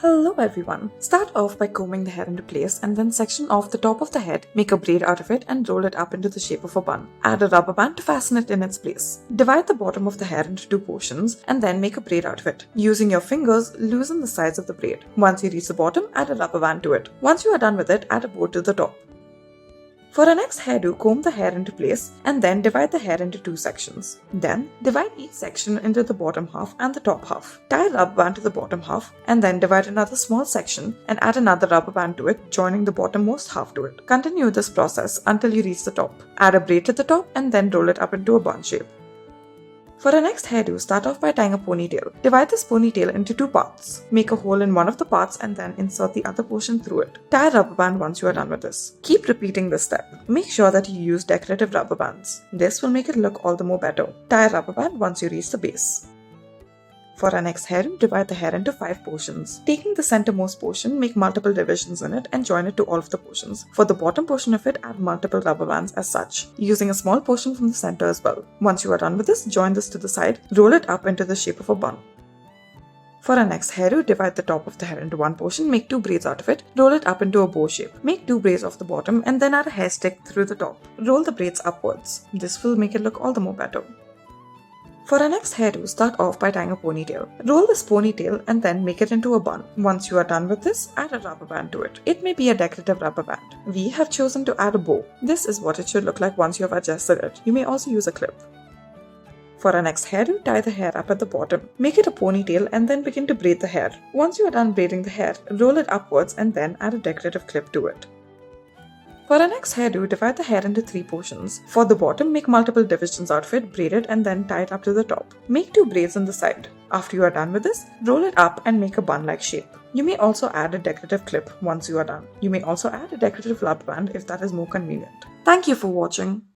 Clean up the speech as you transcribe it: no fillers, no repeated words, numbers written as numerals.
Hello everyone. Start off by combing the hair into place and then section off the top of the head, make a braid out of it and roll it up into the shape of a bun. Add a rubber band to fasten it in its place. Divide the bottom of the hair into two portions and then make a braid out of it. Using your fingers, loosen the sides of the braid. Once you reach the bottom, add a rubber band to it. Once you are done with it, add a bow to the top. For our next hairdo, comb the hair into place and then divide the hair into two sections. Then, divide each section into the bottom half and the top half. Tie a rubber band to the bottom half and then divide another small section and add another rubber band to it, joining the bottommost half to it. Continue this process until you reach the top. Add a braid to the top and then roll it up into a bun shape. For our next hairdo, start off by tying a ponytail. Divide this ponytail into two parts. Make a hole in one of the parts and then insert the other portion through it. Tie a rubber band once you are done with this. Keep repeating this step. Make sure that you use decorative rubber bands. This will make it look all the more better. Tie a rubber band once you reach the base. For our next hairdo, divide the hair into 5 portions. Taking the centermost portion, make multiple divisions in it and join it to all of the portions. For the bottom portion of it, add multiple rubber bands as such, using a small portion from the center as well. Once you are done with this, join this to the side, roll it up into the shape of a bun. For our next hairdo, divide the top of the hair into one portion, make 2 braids out of it, roll it up into a bow shape. Make 2 braids off the bottom and then add a hair stick through the top. Roll the braids upwards. This will make it look all the more better. For our next hairdo, start off by tying a ponytail. Roll this ponytail and then make it into a bun. Once you are done with this, add a rubber band to it. It may be a decorative rubber band. We have chosen to add a bow. This is what it should look like once you have adjusted it. You may also use a clip. For our next hairdo, tie the hair up at the bottom. Make it a ponytail and then begin to braid the hair. Once you are done braiding the hair, roll it upwards and then add a decorative clip to it. For our next hairdo, divide the hair into 3 portions. For the bottom, make multiple divisions out of it, braid it and then tie it up to the top. Make 2 braids on the side. After you are done with this, roll it up and make a bun-like shape. You may also add a decorative clip once you are done. You may also add a decorative rubber band if that is more convenient. Thank you for watching.